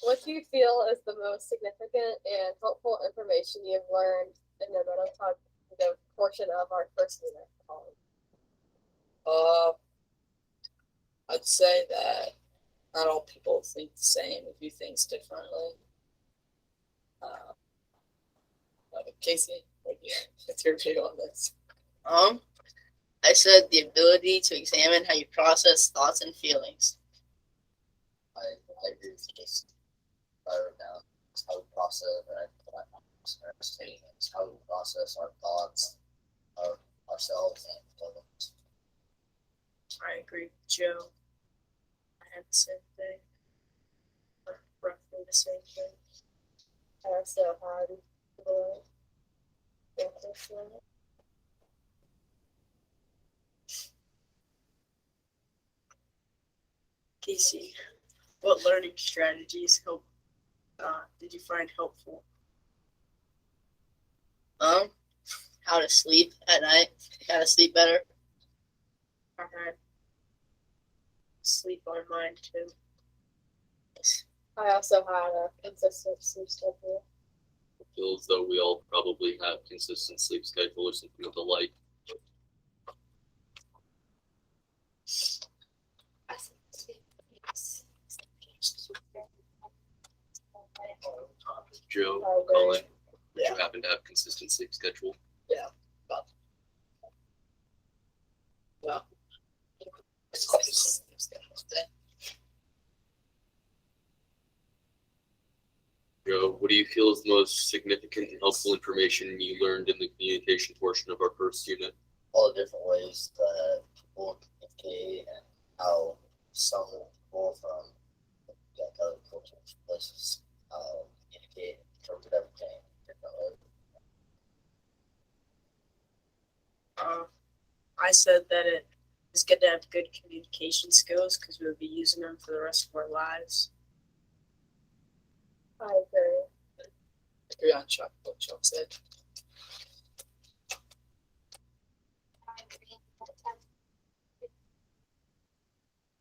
What do you feel is the most significant and helpful information you've learned in the metacognitive portion of our first unit? I'd say that not all people think the same and view things differently. Casey, what's your view on this? I said the ability to examine how you process thoughts and feelings. I agree with you. Just write down how we process how we process our thoughts, ourselves, and others. I agree with Joe. I had the same thing. Roughly the same thing. I also had the Casey, what learning strategies did you find helpful? How to sleep at night, how to sleep better. I had sleep on mine too. I also had a consistent sleep schedule. I feel as though we all probably have consistent sleep schedule or something of the like. Joe, Colin, do you happen to have consistent sleep schedule? Yeah. Well, Joe, what do you feel is the most significant and helpful information you learned in the communication portion of our first unit? All the different ways that people communicate and how some people from other cultures, places, communicate, interpret everything differently. I said that it is good to have good communication skills because we'll be using them for the rest of our lives. I agree. Agree on what Chuck said.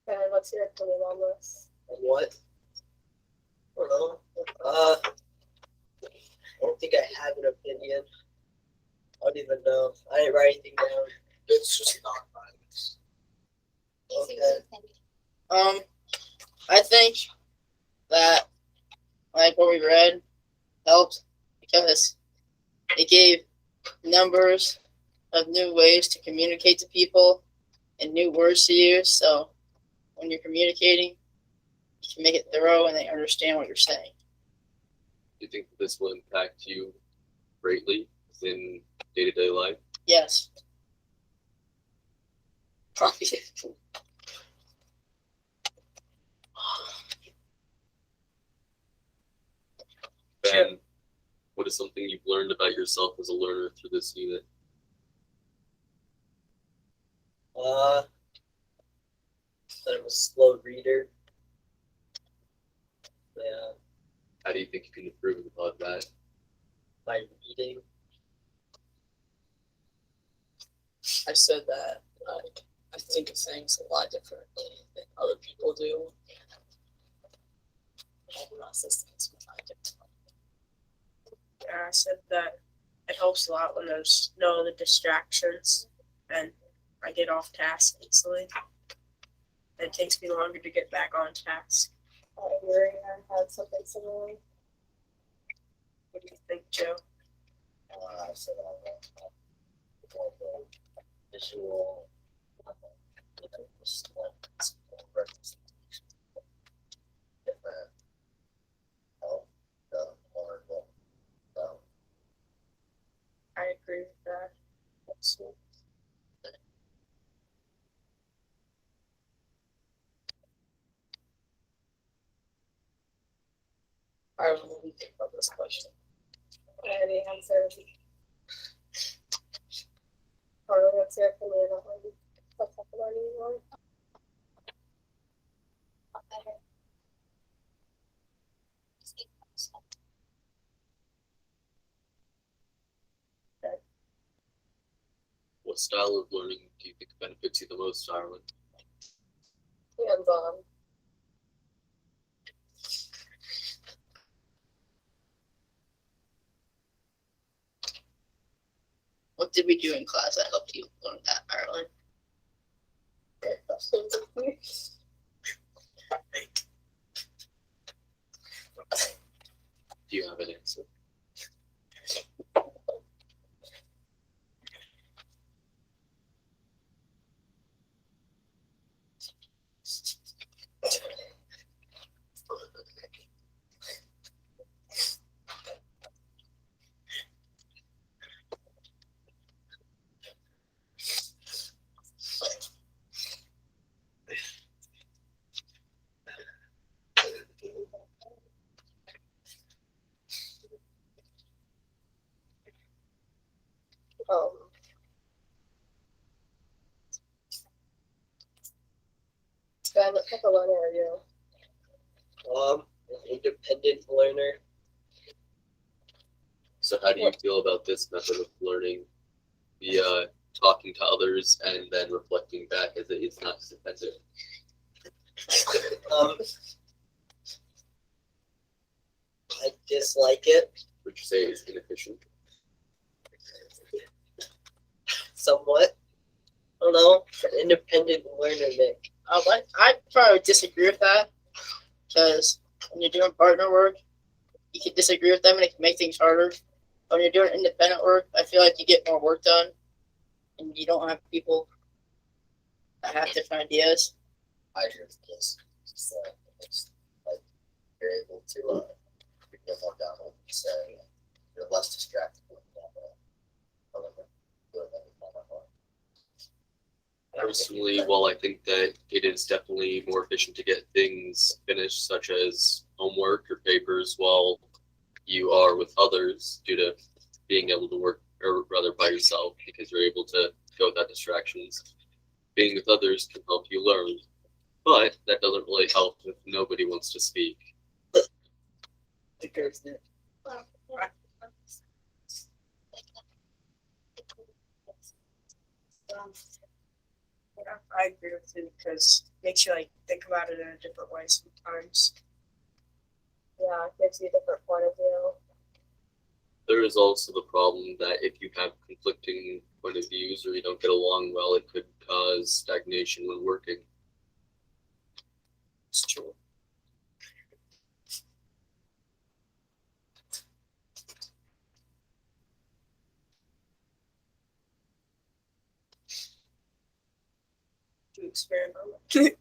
And what's your opinion on this? What? I don't know. I don't think I have an opinion. I don't even know. I didn't write anything down. It's just not violence. Okay. I think that like what we read helped because it gave numbers of new ways to communicate to people and new words to use. So when you're communicating, you can make it thorough and they understand what you're saying. Do you think that this will impact you greatly in day-to-day life? Yes. Probably. Ben, what is something you've learned about yourself as a learner through this unit? That I'm a slow reader. Yeah. How do you think you can improve upon that? By reading. I said that I think of things a lot differently than other people do. I process things a lot differently. Yeah, I said that it helps a lot when there's no other distractions and I get off task easily. It takes me longer to get back on task. I agree. I had something similar. What do you think, Joe? I said visual, different help the more I agree with that. Also. I don't know what you think about this question. Any answers? Or what's your opinion on what's happening anymore? What style of learning do you think benefits you the most, Ireland? Hands-on. did we do in class that helped you learn that, Ireland? Do you have an answer? Um, Ben, what type of learner are you? An independent learner. So how do you feel about this method of learning? The talking to others and then reflecting back as it's not as offensive. I dislike it Would you say it's inefficient? somewhat. I don't know. An independent learner, Nick. I probably disagree with that because when you're doing partner work, you can disagree with them and it can make things harder. When you're doing independent work, I feel like you get more work done and you don't have people that have different ideas. I agree with this. It's like you're able to get more down what you say. You're less distracted when you have Personally, while I think that it is definitely more efficient to get things finished, such as homework or papers, while you are with others, due to being able to work, or rather by yourself, because you're able to go without distractions. Being with others can help you learn, but that doesn't really help if nobody wants to speak. Yeah, I agree with you because it makes you like think about it in a different way sometimes. Yeah, it gives you a different point of view. There is also the problem that if you have conflicting point of views or you don't get along well, it could cause stagnation when working. It's true. To experiment.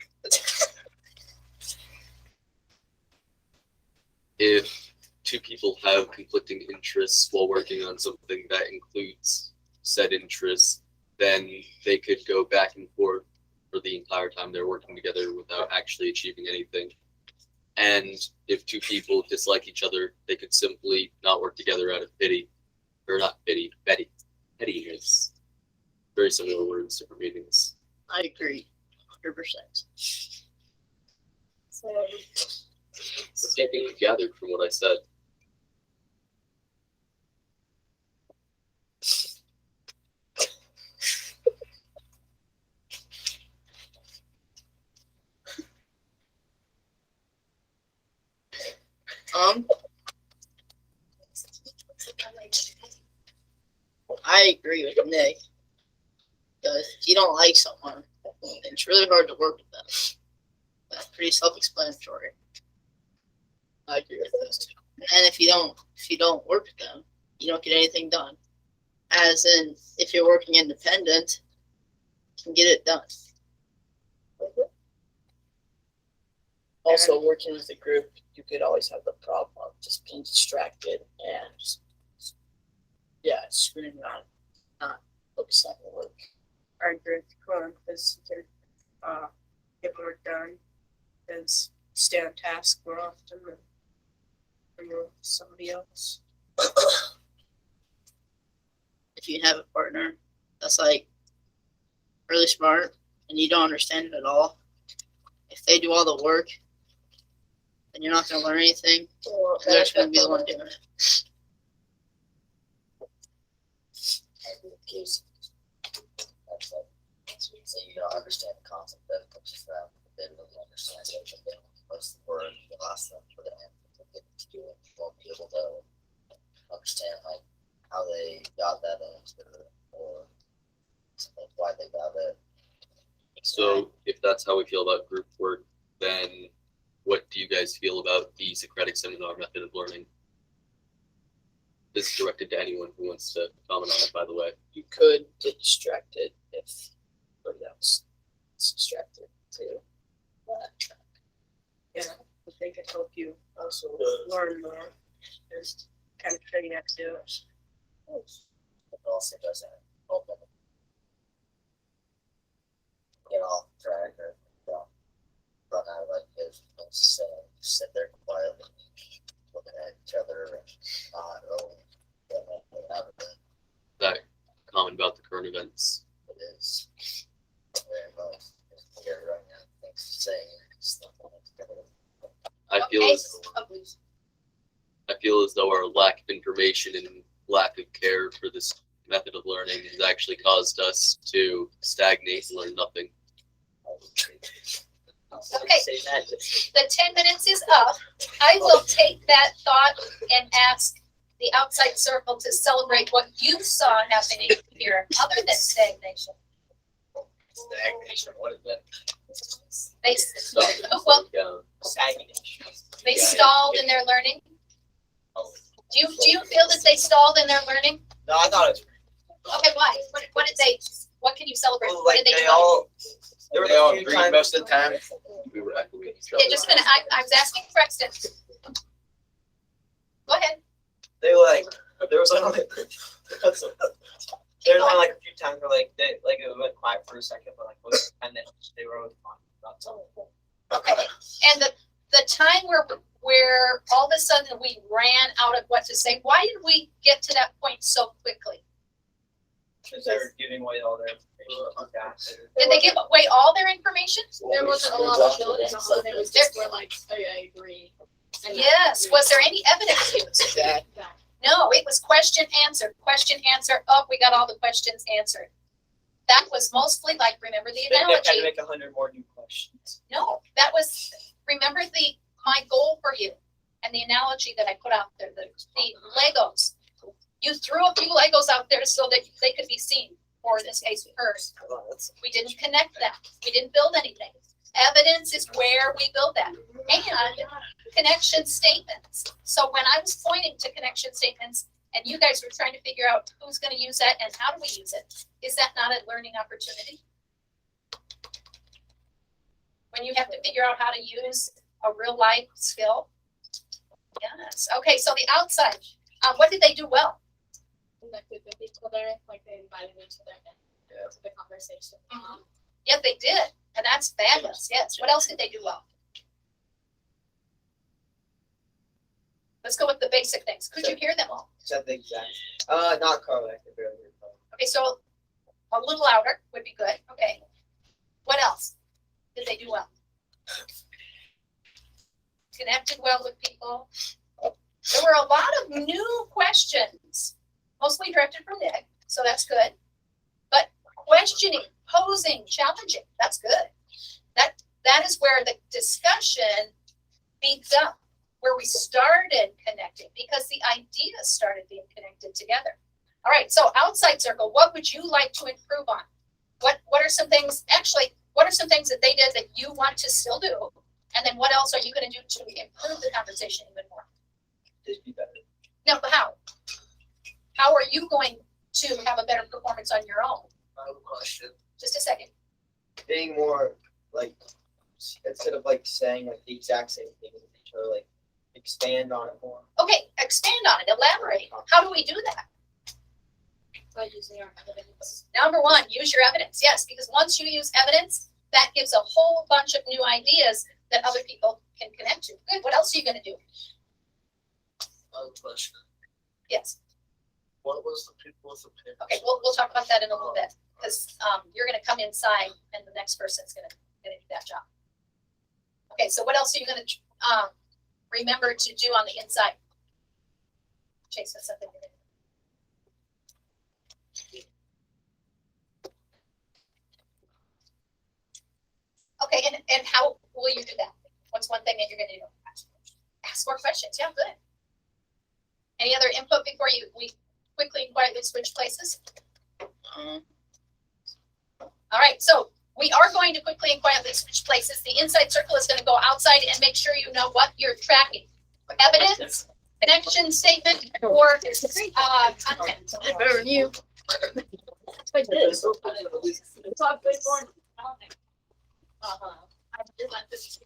If two people have conflicting interests while working on something that includes said interests, then they could go back and forth for the entire time they're working together without actually achieving anything. And if two people dislike each other, they could simply not work together out of pity. Or not pity, pettiness. Very similar words, different meanings. I agree, 100%. So, The same thing you gathered from what I said. I agree with Nick because if you don't like someone, it's really hard to work with them. That's pretty self-explanatory. I agree with this too. And if you don't work with them, you don't get anything done. As in, if you're working independent, you can get it done. Also, working with a group, you could always have the problem of just being distracted and just, screwing around, not focusing on the work. I agree with Colin because you can get work done and stay on task more often than when you're with somebody else. If you have a partner that's like really smart and you don't understand it at all, if they do all the work, then you're not going to learn anything. They're just going to be the one doing it. So you don't understand the concept that comes from, they really understand it, and then most of the word you ask them for the answer to get to do it, you won't be able to understand like how they got that answer or So if that's how we feel about group work, then what do you guys feel about the Socratic seminar method of learning? This is directed to anyone who wants to comment on it, by the way. You could get distracted if somebody else is distracted too. Yeah, I think it help you Also, learn more. Just kind of figuring out to do it. It also doesn't help them get off track or run out of ideas. Just sit there quietly, looking at each other and not really getting anything out of it. That comment about the current events. It is very much here right now. Things saying stuff like that. I feel as though our lack of information and lack of care for this method of learning has actually caused us to stagnate and learn nothing. Okay. Say that. The 10 minutes is up. I will take that thought and ask the outside circle to celebrate what you saw happening here, other than stagnation. Stagnation, what is that? They, So, well, Stagnation. they stalled in their learning. Do you feel that they stalled in their learning? No, I thought it was. Okay, why? What did they? What can you celebrate? Well, What like did they they do? all. There were They all a few agreed times. most of the time. we were echoing each Yeah, other. just a minute. I was asking Preston. Go ahead. They were like, there was only, there was only like a few times where like they like it went quiet for a second, but like and then they were always fine about something. Okay. And the time where all of a sudden we ran out of what to say. Why did we get to that point so quickly? Because they were giving away all their information. Did they give away all their information? There wasn't a lot of building on it. It was just more like, oh yeah, I agree. And Yes. Was there any evidence used? No, it was question, answer. Oh, we got all the questions answered. That was mostly like, remember the They had to analogy? make 100 more new questions. No, that was, remember my goal for you and the analogy that I put out there, the Legos. You threw a few Legos out there so that they could be seen, or in this case, heard. We didn't connect them. We didn't build anything. Evidence is where we build that. And connection statements. So when I was pointing to connection statements and you guys were trying to figure out who's going to use that and how do we use it, is that not a learning opportunity? When you have to figure out how to use a real life skill? Yes. Okay, so the outside, what did they do well? connected with each other, like they invited each other into the conversation. Yeah, they did. And that's fabulous. Yes. What else did they do well? Let's go with the basic things. Could you hear them all? Except the exact. Not Carla. I can barely hear Carla. Okay, so a little louder would be good. Okay. What else did they do well? Connected well with people. There were a lot of new questions, mostly directed from Nick, so that's good. But questioning, posing, challenging, that's good. That is where the discussion beats up, where we started connecting, because the ideas started being connected together. All right, so outside circle, what would you like to improve on? What are some things, actually, what are some things that they did that you want to still do? And then what else are you going to do to improve the conversation even more? Just be better. No, but how? How are you going to have a better performance on your own? I have a question. Just a second. Being more like, instead of like saying like the exact same thing with each other, like expand on it more. Okay, expand on it, elaborate. How do we do that? By using our evidence. Number one, use your evidence. Yes, because once you use evidence, that gives a whole bunch of new ideas that other people can connect to. Good. What else are you going to do? I have a question. Yes. What was the people with the papers? Okay, we'll talk about that in a little bit, because you're going to come inside and the next person's going to do that job. Okay, so what else are you going to remember to do on the inside? Chase has something to do. Okay, and how will you do that? What's one thing that you're going to do? Ask more questions. Yeah, good. Any other input before we quickly and quietly switch places? All right, so We are going to quickly and quietly switch places. The inside circle is going to go outside and make sure you know what you're tracking. Evidence, connection statement, or content. Better than you. I did. It's all good for I did let this